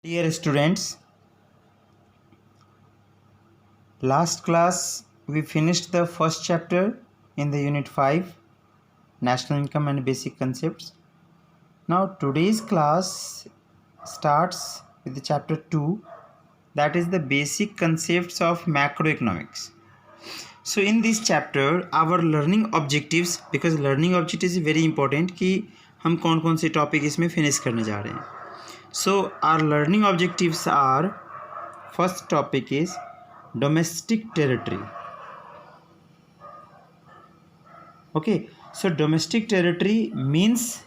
Dear students, last class we finished the first chapter in the unit 5, National Income and Basic Concepts. Now today's class starts with the chapter 2, that is the basic concepts of macroeconomics. So in this chapter our learning objectives, because learning objectives is very important कि हम कौन कौन से topic इसमें finish करने जा रहे हैं. So our learning objectives are, first topic is domestic territory. Okay, so domestic territory means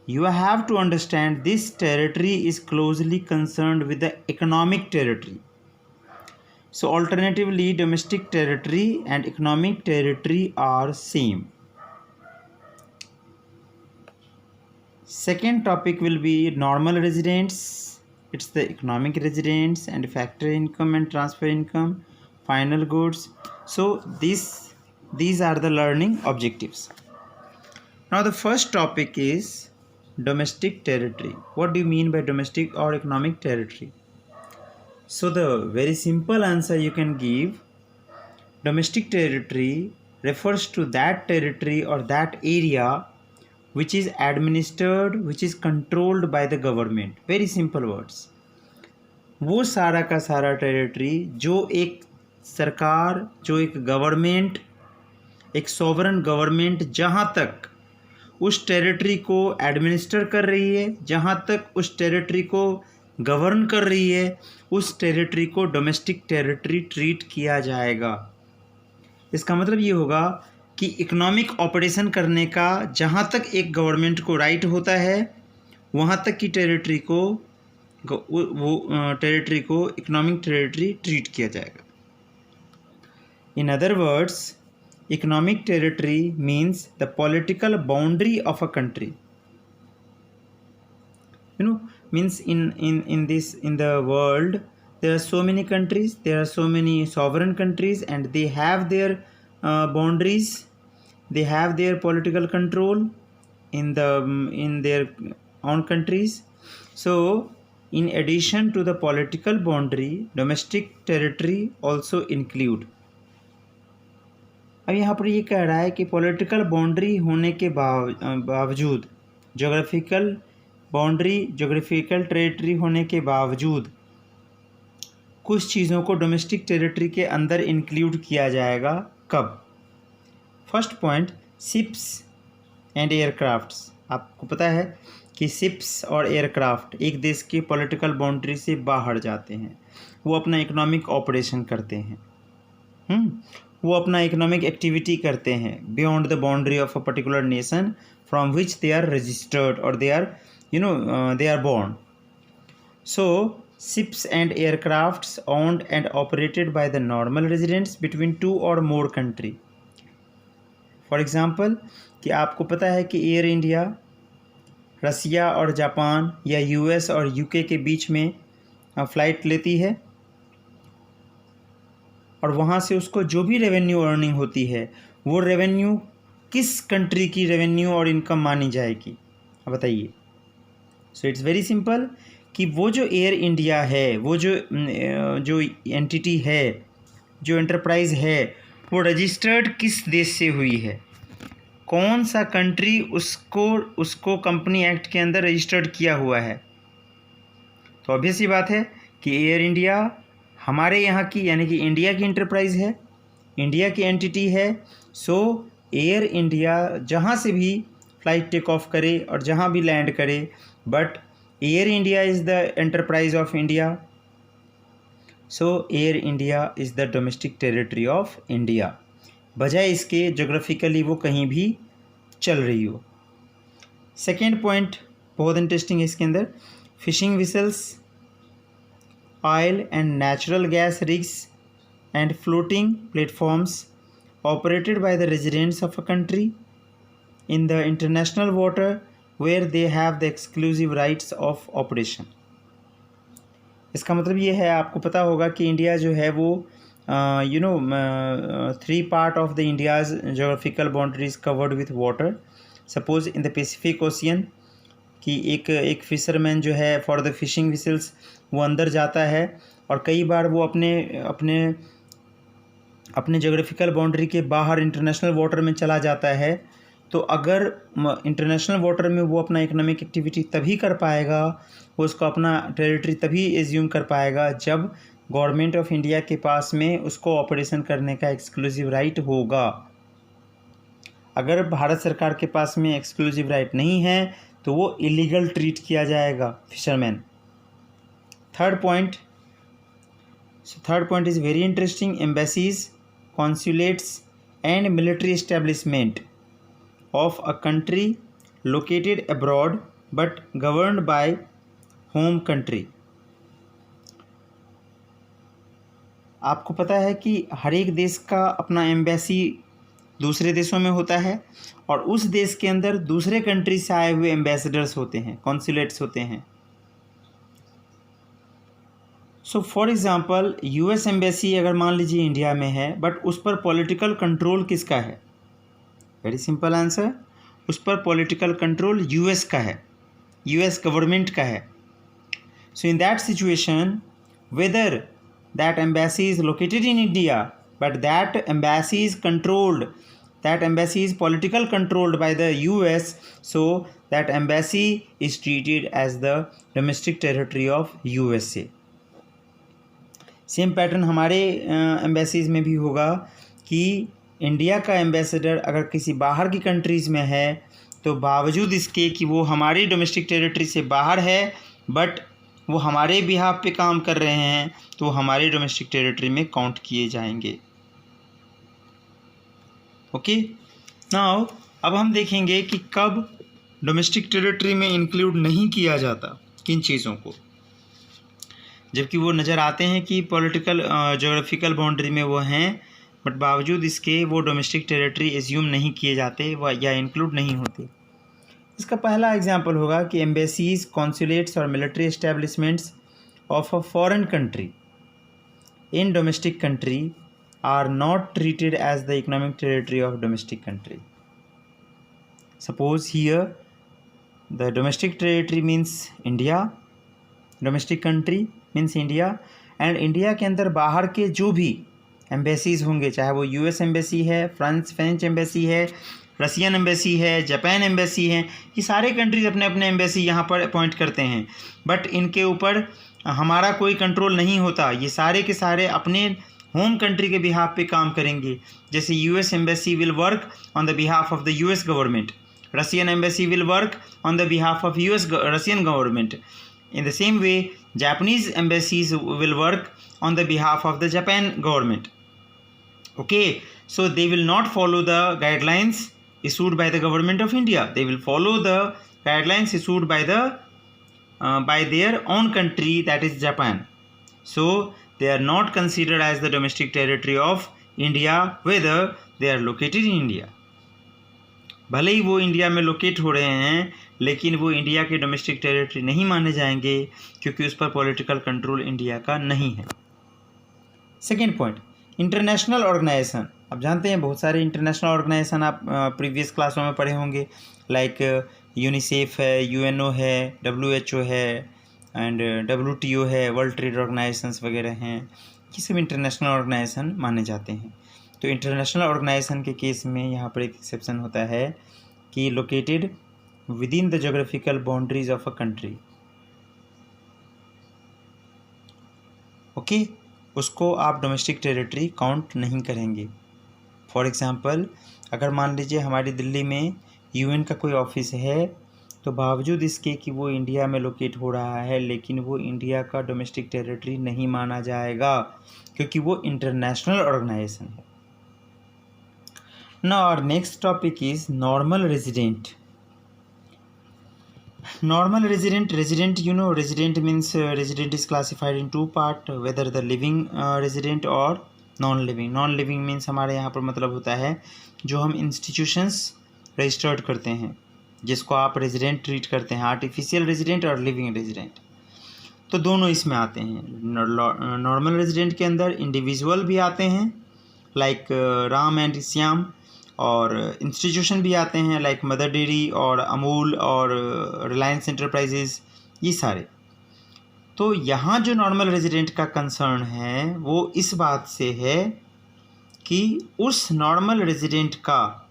you have to understand this territory is closely concerned with the economic territory. So alternatively, domestic territory and economic territory are same. Second topic will be normal residents. It's the economic residents and factor income and transfer income, final goods. So these are the learning objectives. Now the first topic is domestic territory. What do you mean by domestic or economic territory? So the very simple answer you can give, domestic territory refers to that territory or that area which is administered, which is controlled by the government. Very simple words. वो सारा का सारा territory जो एक सरकार, जो एक government, एक सॉवरन गवर्नमेंट जहाँ तक उस टेरिटरी को एडमिनिस्टर कर रही है, जहाँ तक उस टेरिटरी को गवर्न कर रही है, उस टेरिटरी को डोमेस्टिक टेरिटरी ट्रीट किया जाएगा. इसका मतलब ये होगा कि इकोनॉमिक ऑपरेशन करने का जहाँ तक एक गवर्नमेंट को राइट होता है वहाँ तक की टेरिटरी को इकोनॉमिक टेरिटरी ट्रीट किया जाएगा. In other words, economic territory means the political boundary of a country. Means in the world there are so many countries, there are so many sovereign countries, and they have their boundaries, they have their political control in their own countries. So in addition to the political boundary, domestic territory also include. अब यहाँ पर ये कह रहा है कि political boundary होने के बावजूद, जोग्राफिकल बाउंड्री, जोग्राफिकल टेरिटरी होने के बावजूद कुछ चीज़ों को डोमेस्टिक टेरिटरी के अंदर इंक्लूड किया जाएगा. कब? First point, ships and aircrafts. आपको पता है कि शिप्स और एयरक्राफ्ट एक देश के पॉलिटिकल बाउंड्री से बाहर जाते हैं, वो अपना इकोनॉमिक ऑपरेशन करते हैं, वो अपना इकोनॉमिक एक्टिविटी करते हैं beyond the boundary of a particular nation from which they are registered और they are they are born. So ships and aircrafts owned and operated by the normal residents between two or more country. For example, कि आपको पता है कि air India Russia और Japan या US और UK के बीच में फ़्लाइट लेती है और वहाँ से उसको जो भी रेवेन्यू अर्निंग होती है वो रेवेन्यू किस कंट्री की रेवेन्यू और इनकम मानी जाएगी, बताइए. सो इट्स वेरी सिंपल कि वो जो एयर इंडिया है, वो जो एंटिटी है, जो एंटरप्राइज है, वो रजिस्टर्ड किस देश से हुई है, कौन सा कंट्री उसको कंपनी एक्ट के अंदर रजिस्टर्ड किया हुआ है. तो ऑब्वियस ही बात है कि एयर इंडिया हमारे यहाँ की यानी कि इंडिया की एंटरप्राइज है, इंडिया की एंटिटी है. सो एयर इंडिया जहाँ से भी फ्लाइट टेक ऑफ करे और जहाँ भी लैंड करे, but air India is the enterprise of India. So air India is the domestic territory of India, बजाय इसके जोग्राफिकली वो कहीं भी चल रही हो. सेकेंड पॉइंट बहुत इंटरेस्टिंग है इसके अंदर, fishing whistles, oil and natural gas rigs and floating platforms operated by the residents of a country in the international water where they have the exclusive rights of operation. इसका मतलब ये है, आपको पता होगा कि इंडिया जो है वो 3 part of the India's geographical boundary is covered with water. Suppose in the Pacific Ocean कि एक फिशरमैन जो है फॉर द फिशिंग विसल्स वो अंदर जाता है और कई बार वो अपने जोग्राफिकल बाउंड्री के बाहर इंटरनेशनल वाटर में चला जाता है। तो अगर इंटरनेशनल वाटर में वो अपना इकोनॉमिक एक्टिविटी तभी कर पाएगा, वो उसको अपना टेरिटरी तभी एज्यूम कर पाएगा जब गवर्नमेंट ऑफ इंडिया के पास में उसको ऑपरेशन करने का एक्सक्लूसिव राइट होगा। अगर भारत सरकार के पास में एक्सक्लूसिव राइट नहीं है तो वो इलीगल ट्रीट किया जाएगा fisherman. Third point is very interesting. Embassies, consulates and military establishment of a country located abroad but governed by home country। आपको पता है कि हर एक देश का अपना एम्बेसी दूसरे देशों में होता है और उस देश के अंदर दूसरे कंट्री से आए हुए एम्बेसडर्स होते हैं, कॉन्सुलेट्स होते हैं। So for example US embassy अगर मान लीजिए इंडिया में है बट उस पर पॉलिटिकल कंट्रोल किसका है? वेरी सिंपल आंसर, उस पर पॉलिटिकल कंट्रोल यूएस का है, यूएस गवर्नमेंट का है। So in that situation whether that embassy is located in India but that embassy is controlled, that embassy is political controlled by the US, so that embassy is treated as the domestic territory of USA। Same pattern हमारे embassies में भी होगा कि India का ambassador अगर किसी बाहर की कंट्रीज़ में है तो बावजूद इसके कि वो हमारी डोमेस्टिक टेरिटरी से बाहर है बट वो हमारे बिहाफ पे काम कर रहे हैं तो वो हमारी डोमेस्टिक टेरिटरी में काउंट किए जाएंगे। ओके, नाउ अब हम देखेंगे कि कब डोमेस्टिक टेरिटरी में इंक्लूड नहीं किया जाता किन चीज़ों को, जबकि वो नज़र आते हैं कि पॉलिटिकल जोग्राफिकल बाउंड्री में वो हैं बट बावजूद इसके वो डोमेस्टिक टेरिटरी एज्यूम नहीं किए जाते या इंक्लूड नहीं होते। इसका पहला एग्जांपल होगा कि एम्बेसीज, कॉन्सुलेट्स और military establishments of a foreign country in domestic country are not treated as the economic territory of domestic country। Suppose here the domestic territory means India, domestic country means India, and India के अंदर बाहर के जो भी embassies होंगे, चाहे वो US embassy है, फ्रेंच एम्बेसी है, रशियन एम्बेसी है, जापान एम्बेसी है, ये सारे कंट्रीज अपने अपने एम्बेसी यहाँ पर अपॉइंट करते हैं बट इनके ऊपर हमारा कोई कंट्रोल नहीं होता। ये सारे के सारे अपने होम कंट्री के बिहाफ पे काम करेंगे। जैसे US embassy will work on the behalf of the US government, Russian embassy will work on the behalf of Russian government. In the same way Japanese embassies will work on the behalf of the Japan government. Okay, so they will not follow the guidelines issued by the government of India, they will follow the guidelines issued by their own country, that is Japan. So they are not considered as the domestic territory of India whether they are located in India। भले ही वो India में locate हो रहे हैं लेकिन वो India के domestic territory नहीं माने जाएंगे क्योंकि उस पर पॉलिटिकल कंट्रोल इंडिया का नहीं है। Second point, international organisation. आप जानते हैं बहुत सारे इंटरनेशनल ऑर्गेनाइजेशन आप प्रीवियस क्लासों में पढ़े होंगे, लाइक यूनिसेफ है, यूएनओ है, डब्ल्यूएचओ है एंड डब्ल्यूटीओ है, वर्ल्ड ट्रेड ऑर्गेनाइजेशंस वगैरह हैं। ये सब इंटरनेशनल ऑर्गेनाइजेशन माने जाते हैं। तो इंटरनेशनल ऑर्गेनाइजेशन के केस में यहाँ पर एक एक्सेप्शन होता है कि located with in the geographical boundaries of a country. Okay, उसको आप डोमेस्टिक टेरिटरी काउंट नहीं करेंगे। फॉर एग्ज़ाम्पल अगर मान लीजिए हमारी दिल्ली में यूएन का कोई ऑफिस है तो बावजूद इसके कि वो इंडिया में लोकेट हो रहा है लेकिन वो इंडिया का डोमेस्टिक टेरिटरी नहीं माना जाएगा क्योंकि वो इंटरनेशनल ऑर्गेनाइजेशन है। Now our next topic is normal resident. Normal resident, you know, resident means resident is classified in two part, whether the living resident or non-living। non-living means हमारे यहाँ पर मतलब होता है जो हम इंस्टीट्यूशंस रजिस्टर्ड करते हैं जिसको आप रेजिडेंट ट्रीट करते हैं, आर्टिफिशियल रेजिडेंट और लिविंग रेजिडेंट। तो दोनों इसमें आते हैं। नॉर्मल रेजिडेंट के अंदर इंडिविजुअल भी आते हैं लाइक राम एंड श्याम, और इंस्टीट्यूशन भी आते हैं लाइक मदर डेयरी और अमूल और रिलायंस इंटरप्राइजेज, ये सारे। तो यहाँ जो नॉर्मल रेजिडेंट का कंसर्न है वो इस बात से है कि उस नॉर्मल रेजिडेंट का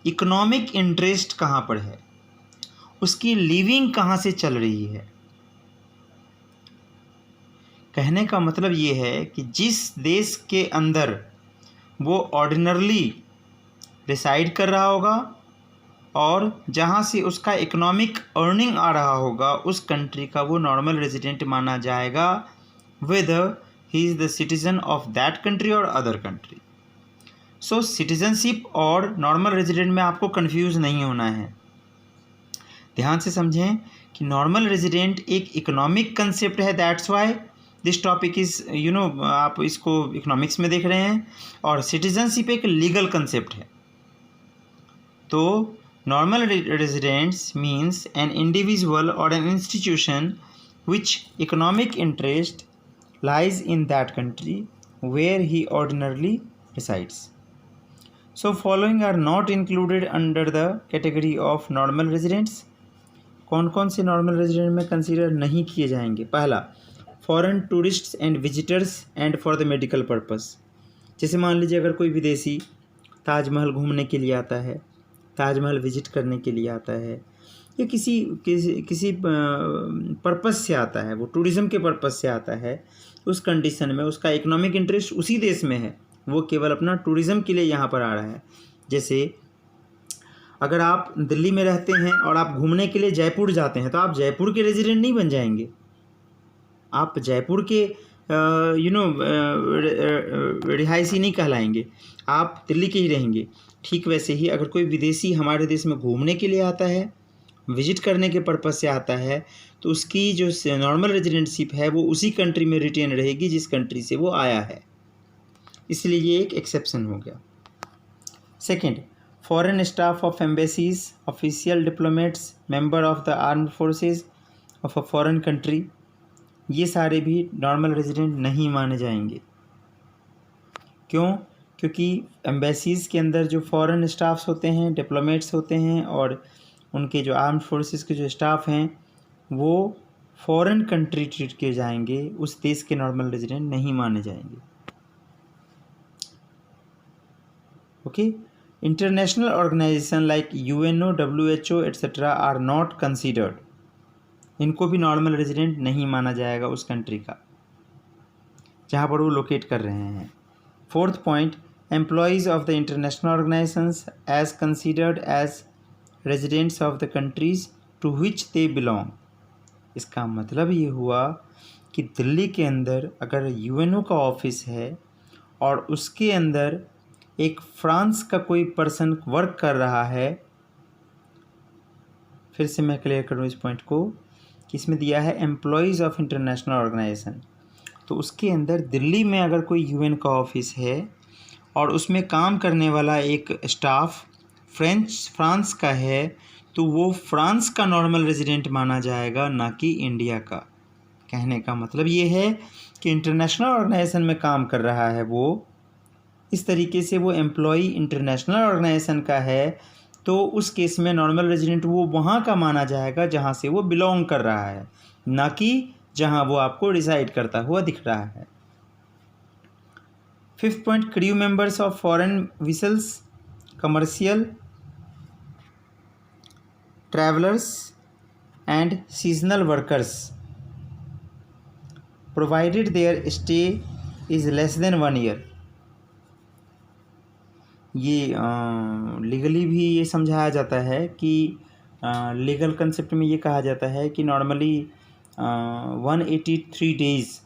इकोनॉमिक इंटरेस्ट कहाँ पर है, उसकी लिविंग कहाँ से चल रही है। कहने का मतलब ये है कि जिस देश के अंदर वो ऑर्डिनरली रिसाइड कर रहा होगा और जहाँ से उसका इकोनॉमिक अर्निंग आ रहा होगा, उस कंट्री का वो नॉर्मल रेजिडेंट माना जाएगा, weather he is the citizen of that country और अदर कंट्री। सो सिटीजनशिप और नॉर्मल रेजिडेंट में आपको कंफ्यूज नहीं होना है। ध्यान से समझें कि नॉर्मल रेजिडेंट एक इकोनॉमिक कंसेप्ट है, that's why this topic is आप इसको इकोनॉमिक्स में देख रहे हैं, और सिटीजनशिप एक लीगल कंसेप्ट है। तो normal residents means an individual और an institution which economic interest lies in that country where he ordinarily resides. So following are not included under the category of normal residents. कौन कौन से normal resident में consider नहीं किए जाएंगे? पहला, foreign tourists and visitors and for the medical purpose. जैसे मान लीजिए अगर कोई विदेशी ताजमहल घूमने के लिए आता है, ताजमहल विजिट करने के लिए आता है, या किसी पर्पस से आता है, वो टूरिज़्म के पर्पस से आता है, उस कंडीशन में उसका इकोनॉमिक इंटरेस्ट उसी देश में है, वो केवल अपना टूरिज़्म के लिए यहाँ पर आ रहा है। जैसे अगर आप दिल्ली में रहते हैं और आप घूमने के लिए जयपुर जाते हैं, तो आप जयपुर के रेजिडेंट नहीं बन जाएंगे, आप जयपुर के रिहायशी नहीं कहलाएंगे, आप दिल्ली के ही रहेंगे। ठीक वैसे ही अगर कोई विदेशी हमारे देश में घूमने के लिए आता है, विजिट करने के पर्पज़ से आता है, तो उसकी जो नॉर्मल रेजिडेंटशिप है वो उसी कंट्री में रिटेन रहेगी जिस कंट्री से वो आया है, इसलिए ये एक एक्सेप्शन हो गया। Second, foreign staff of embassies, official diplomats, member of the armed forces of a foreign country, ये सारे भी नॉर्मल रेजिडेंट नहीं माने जाएंगे। क्यों? क्योंकि एम्बेसीज़ के अंदर जो फॉरेन स्टाफ्स होते हैं, डिप्लोमेट्स होते हैं, और उनके जो आर्म्ड फोर्सेस के जो स्टाफ हैं वो फॉरेन कंट्री ट्रीट किए जाएंगे, उस देश के नॉर्मल रेजिडेंट नहीं माने जाएंगे। Okay, international organisation like UNO, WHO etcetera are not considered, इनको भी नॉर्मल रेजिडेंट नहीं माना जाएगा उस कंट्री का जहाँ पर वो लोकेट कर रहे हैं। Fourth point, employees of the international organisations as considered as residents of the countries to which they belong. इसका मतलब ये हुआ कि दिल्ली के अंदर अगर UNO का ऑफिस है और उसके अंदर एक फ्रांस का कोई पर्सन वर्क कर रहा है, फिर से मैं क्लियर करूँ इस पॉइंट को कि इसमें दिया है एम्प्लॉयज़ ऑफ इंटरनेशनल ऑर्गेनाइजेशन, तो उसके अंदर दिल्ली में अगर कोई UN का ऑफिस है और उसमें काम करने वाला एक स्टाफ फ्रांस का है, तो वो फ्रांस का नॉर्मल रेजिडेंट माना जाएगा, ना कि इंडिया का। कहने का मतलब ये है कि इंटरनेशनल ऑर्गेनाइजेशन में काम कर रहा है वो, इस तरीके से वो एम्प्लॉई इंटरनेशनल ऑर्गेनाइजेशन का है, तो उस केस में नॉर्मल रेजिडेंट वो वहाँ का माना जाएगा जहाँ से वो बिलोंग कर रहा है, ना कि जहाँ वो आपको रिसाइड करता हुआ दिख रहा है। Fifth point, crew members of foreign vessels, commercial travellers and seasonal workers, provided their stay is less than 1 year. ये लीगली भी ये समझाया जाता है कि लीगल कंसेप्ट में ये कहा जाता है कि नॉर्मली 183 डेज़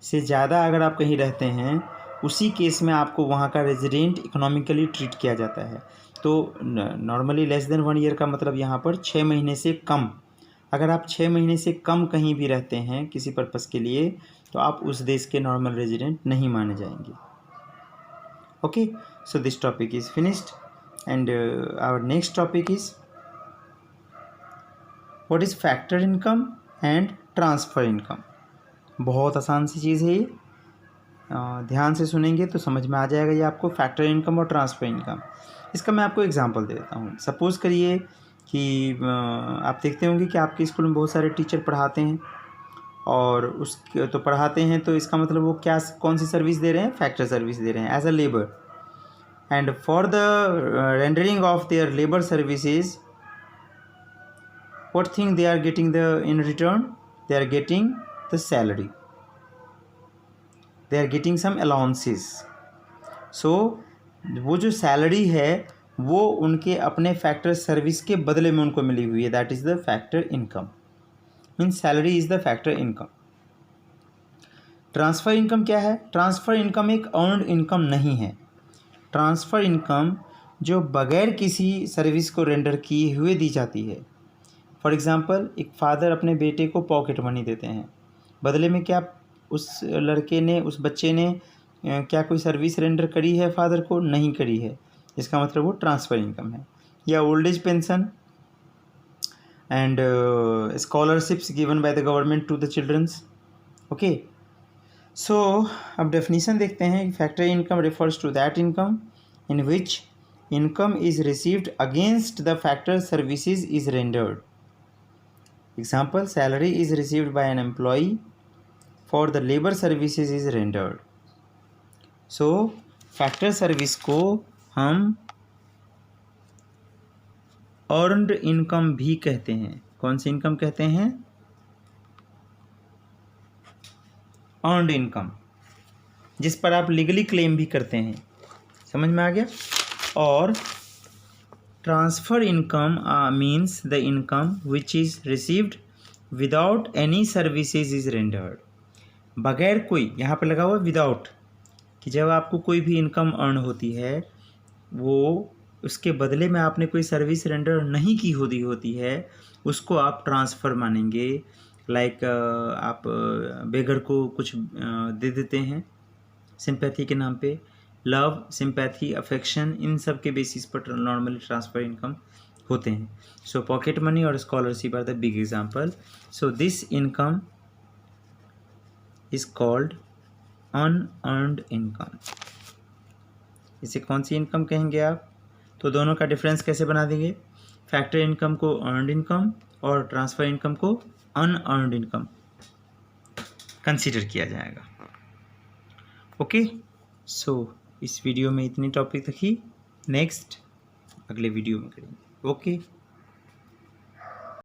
से ज़्यादा अगर आप कहीं रहते हैं, उसी केस में आपको वहाँ का रेजिडेंट इकोनॉमिकली ट्रीट किया जाता है। तो नॉर्मली लेस देन 1 ईयर का मतलब यहाँ पर 6 महीने से कम। अगर आप 6 महीने से कम कहीं भी रहते हैं किसी पर्पज़ के लिए, तो आप उस देश के नॉर्मल रेजिडेंट नहीं माने जाएंगे। Okay, so this topic is finished, and our next topic is what is factor income and transfer income. बहुत आसान सी चीज़ है ये। ध्यान से सुनेंगे तो समझ में आ जाएगा ये आपको, फैक्टर इनकम और ट्रांसफ़र इनकम। इसका मैं आपको एग्जांपल दे देता हूँ। सपोज़ करिए कि आप देखते होंगे कि आपके स्कूल में बहुत सारे टीचर पढ़ाते हैं, और तो पढ़ाते हैं, तो इसका मतलब वो कौन सी सर्विस दे रहे हैं? फैक्टर सर्विस दे रहे हैं as a labour. And for the rendering of their labour services, what thing they are getting in return? They are getting the salary, they are getting some allowances. So वो जो salary है वो उनके अपने factor service के बदले में उनको मिली हुई है, that is the factor income, means salary is the factor income. Transfer income क्या है? ट्रांसफ़र इनकम एक अर्नड इनकम नहीं है। ट्रांसफ़र इनकम जो बगैर किसी सर्विस को रेंडर किए हुए दी जाती है। फॉर एग्ज़ाम्पल, एक फादर अपने बेटे को पॉकेट मनी देते हैं, बदले में क्या उस लड़के ने, उस बच्चे ने क्या कोई सर्विस रेंडर करी है फादर को? नहीं करी है। इसका मतलब वो ट्रांसफ़र इनकम है। या old age pension and scholarships given by the government to the childrens. Okay, so अब डेफिनीशन देखते हैं। Factor income refers to that income in which income is received against the factor services is rendered. Example, salary is received by an employee for the labor services is rendered. So factor service को हम earned income भी कहते हैं। कौन सी income कहते हैं? earned income, जिस पर आप लीगली क्लेम भी करते हैं। समझ में आ गया? और transfer income means the income which is received without any services is rendered. बगैर कोई, यहाँ पर लगा हुआ विदाउट, कि जब आपको कोई भी इनकम अर्न होती है वो उसके बदले में आपने कोई सर्विस रेंडर नहीं की होती है, उसको आप ट्रांसफ़र मानेंगे। लाइक आप बेगर को कुछ दे देते हैं सिंपैथी के नाम पे, लव, सिंपैथी, अफेक्शन, इन सब के बेसिस पर नॉर्मली ट्रांसफ़र इनकम होते हैं। सो पॉकेट मनी और scholarship are the big example. So this income is called unearned income. इसे कौन सी इनकम कहेंगे आप? तो दोनों का डिफरेंस कैसे बना देंगे? फैक्टर इनकम को अर्नड इनकम और ट्रांसफ़र इनकम को अनअर्न्ड इनकम कंसीडर किया जाएगा। ओके, सो इस वीडियो में इतनी टॉपिक रखी, नेक्स्ट अगले वीडियो में करेंगे। ओके।